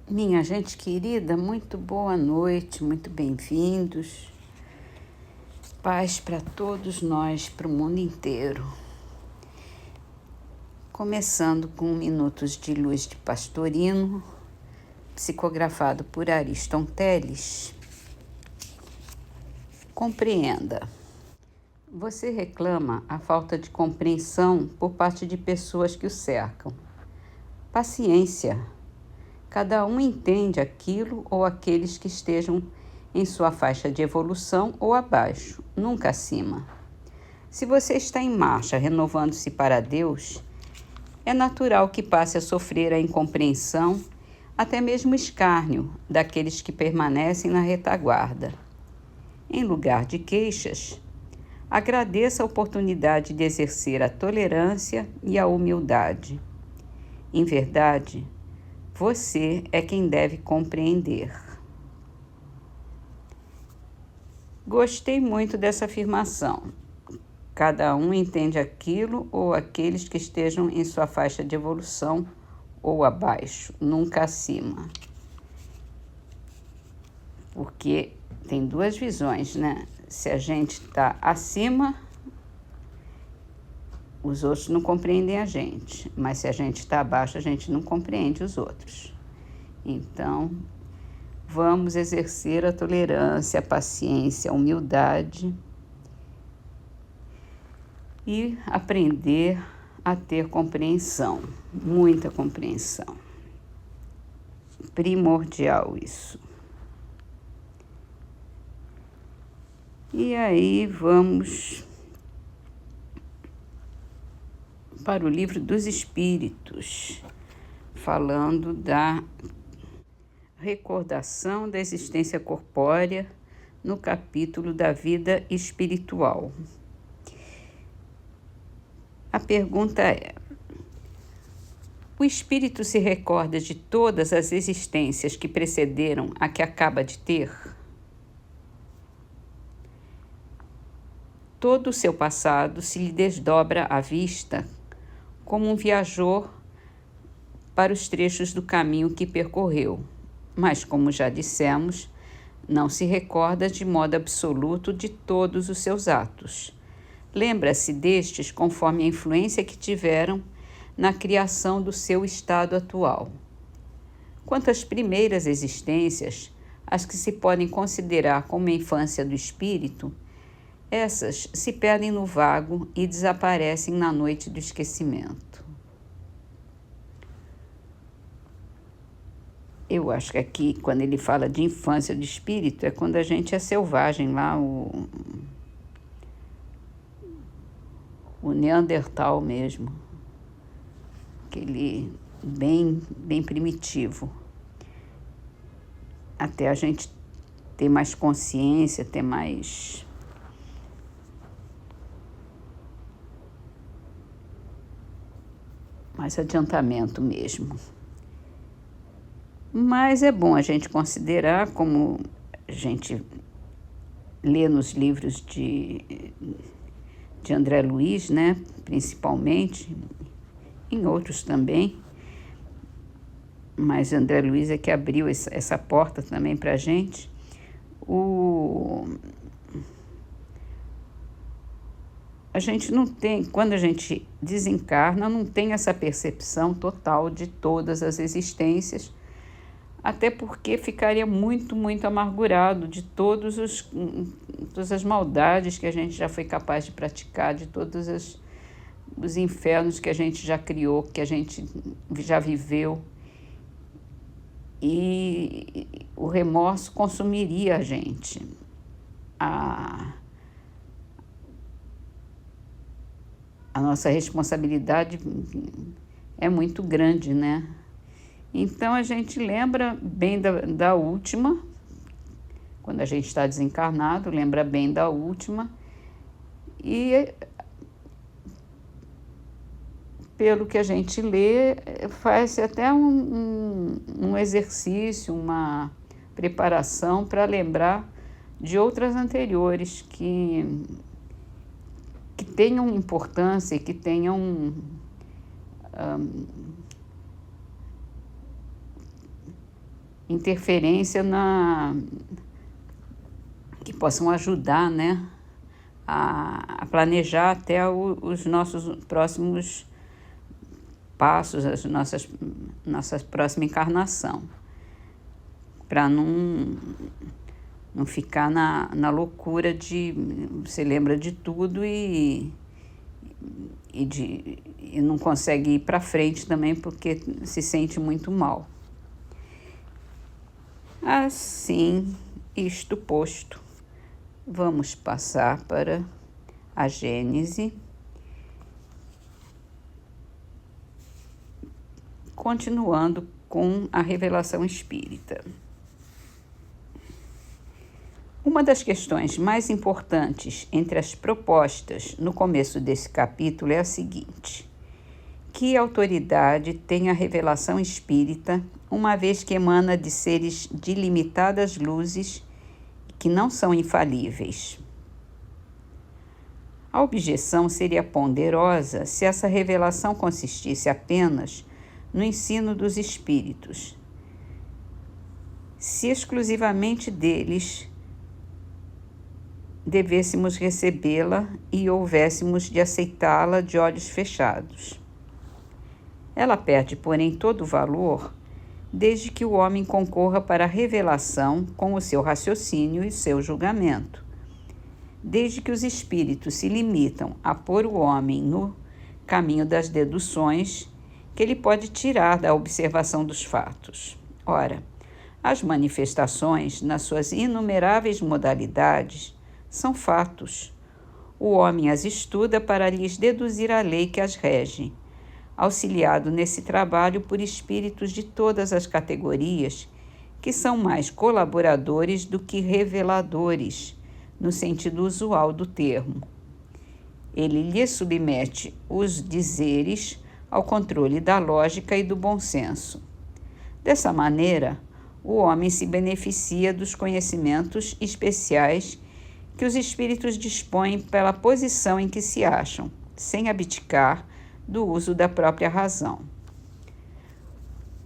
Minha gente querida, muito boa noite, muito bem-vindos. Paz para todos nós, para o mundo inteiro. Começando com Minutos de Luz de Pastorino, psicografado por Ariston Teles. Compreenda. Você reclama a falta de compreensão por parte de pessoas que o cercam. Paciência. Cada um entende aquilo ou aqueles que estejam em sua faixa de evolução ou abaixo, nunca acima. Se você está em marcha, renovando-se para Deus, é natural que passe a sofrer a incompreensão, até mesmo escárnio, daqueles que permanecem na retaguarda. Em lugar de queixas, agradeça a oportunidade de exercer a tolerância e a humildade. Em verdade, você é quem deve compreender. Gostei muito dessa afirmação. Cada um entende aquilo ou aqueles que estejam em sua faixa de evolução ou abaixo, nunca acima. Porque tem duas visões, né? Se a gente está acima, os outros não compreendem a gente, mas se a gente está abaixo, a gente não compreende os outros. Então, vamos exercer a tolerância, a paciência, a humildade e aprender a ter compreensão, muita compreensão. Primordial isso. E aí vamos para o Livro dos Espíritos, falando da recordação da existência corpórea no capítulo da vida espiritual. A pergunta é: o espírito se recorda de todas as existências que precederam a que acaba de ter? Todo o seu passado se lhe desdobra à vista como um viajor para os trechos do caminho que percorreu, mas, como já dissemos, não se recorda de modo absoluto de todos os seus atos. Lembra-se destes conforme a influência que tiveram na criação do seu estado atual. Quanto às primeiras existências, as que se podem considerar como a infância do espírito, essas se perdem no vago e desaparecem na noite do esquecimento. Eu acho que aqui, quando ele fala de infância do espírito, é quando a gente é selvagem lá, o Neandertal mesmo, aquele bem primitivo. Até a gente ter mais consciência, ter mais adiantamento mesmo. Mas é bom a gente considerar, como a gente lê nos livros de André Luiz, né, principalmente, em outros também, mas André Luiz é que abriu essa porta também para a gente. A gente não tem, quando a gente desencarna, não tem essa percepção total de todas as existências, até porque ficaria muito amargurado de todas as maldades que a gente já foi capaz de praticar, de todos os infernos que a gente já criou, que a gente já viveu. E o remorso consumiria a gente. A nossa responsabilidade é muito grande, né? Então, a gente lembra bem da última, quando a gente está desencarnado, lembra bem da última, e pelo que a gente lê, faz até um exercício, uma preparação para lembrar de outras anteriores que tenham importância e que tenham interferência que possam ajudar, né, a planejar até os nossos próximos passos, nossa próxima encarnação, para não ficar na loucura de você lembra de tudo e não consegue ir para frente também porque se sente muito mal. Assim, isto posto, vamos passar para a Gênese, continuando com a revelação espírita. Uma das questões mais importantes entre as propostas no começo desse capítulo é a seguinte: que autoridade tem a revelação espírita, uma vez que emana de seres de limitadas luzes que não são infalíveis? A objeção seria ponderosa se essa revelação consistisse apenas no ensino dos espíritos, se exclusivamente deles devêssemos recebê-la e houvéssemos de aceitá-la de olhos fechados. Ela perde, porém, todo o valor desde que o homem concorra para a revelação com o seu raciocínio e seu julgamento. Desde que os espíritos se limitam a pôr o homem no caminho das deduções que ele pode tirar da observação dos fatos. Ora, as manifestações, nas suas inumeráveis modalidades, são fatos. O homem as estuda para lhes deduzir a lei que as rege, auxiliado nesse trabalho por espíritos de todas as categorias, que são mais colaboradores do que reveladores, no sentido usual do termo. Ele lhe submete os dizeres ao controle da lógica e do bom senso. Dessa maneira, o homem se beneficia dos conhecimentos especiais que os espíritos dispõem pela posição em que se acham, sem abdicar do uso da própria razão.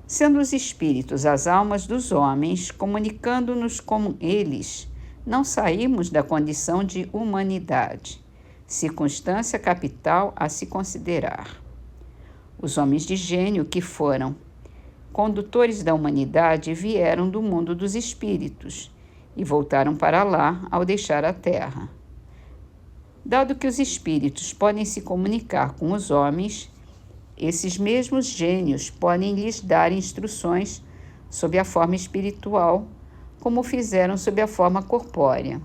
Sendo os espíritos as almas dos homens, comunicando-nos com eles, não saímos da condição de humanidade, circunstância capital a se considerar. Os homens de gênio que foram condutores da humanidade vieram do mundo dos espíritos e voltaram para lá ao deixar a Terra. Dado que os espíritos podem se comunicar com os homens, esses mesmos gênios podem lhes dar instruções sob a forma espiritual, como fizeram sob a forma corpórea.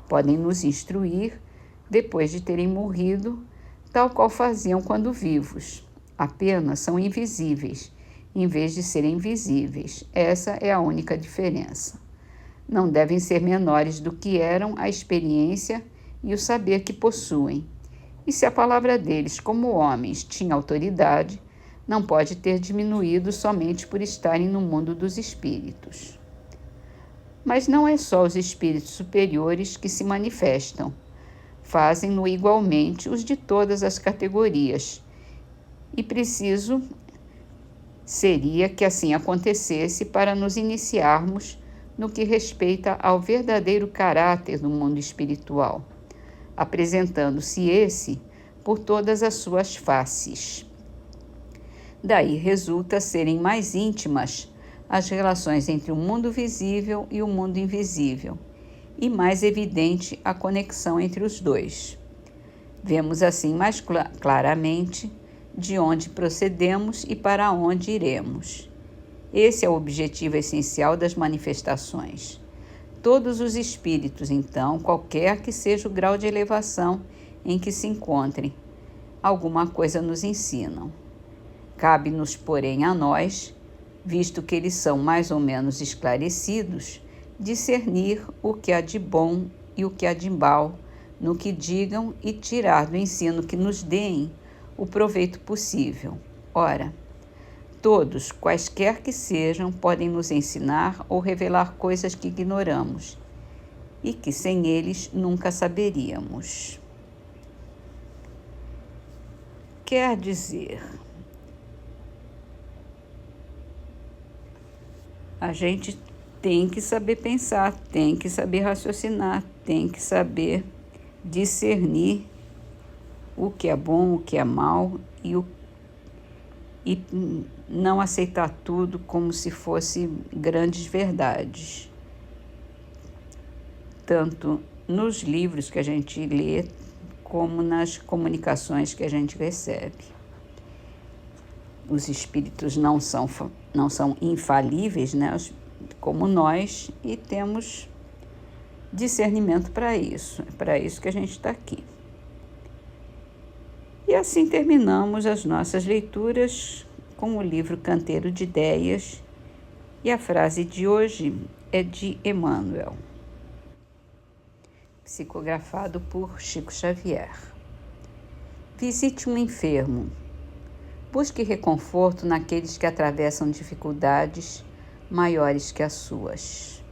Podem nos instruir depois de terem morrido, tal qual faziam quando vivos. Apenas são invisíveis, em vez de serem visíveis. Essa é a única diferença. Não devem ser menores do que eram a experiência e o saber que possuem. E se a palavra deles, como homens, tinha autoridade, não pode ter diminuído somente por estarem no mundo dos espíritos. Mas não é só os espíritos superiores que se manifestam. Fazem-no igualmente os de todas as categorias. E preciso seria que assim acontecesse para nos iniciarmos no que respeita ao verdadeiro caráter do mundo espiritual, apresentando-se esse por todas as suas faces. Daí resulta serem mais íntimas as relações entre o mundo visível e o mundo invisível, e mais evidente a conexão entre os dois. Vemos assim mais claramente de onde procedemos e para onde iremos. Esse é o objetivo essencial das manifestações. Todos os espíritos, então, qualquer que seja o grau de elevação em que se encontrem, alguma coisa nos ensinam. Cabe-nos, porém, a nós, visto que eles são mais ou menos esclarecidos, discernir o que há de bom e o que há de mal no que digam e tirar do ensino que nos deem o proveito possível. Ora, todos, quaisquer que sejam, podem nos ensinar ou revelar coisas que ignoramos e que sem eles nunca saberíamos. Quer dizer, A gente tem que saber pensar, tem que saber raciocinar, tem que saber discernir o que é bom, o que é mal e não aceitar tudo como se fosse grandes verdades. Tanto nos livros que a gente lê, como nas comunicações que a gente recebe. Os espíritos não são infalíveis, né, como nós, e temos discernimento para isso. É para isso que a gente está aqui. E assim terminamos as nossas leituras com o livro Canteiro de Ideias, e a frase de hoje é de Emmanuel, psicografado por Chico Xavier. Visite um enfermo. Busque reconforto naqueles que atravessam dificuldades maiores que as suas.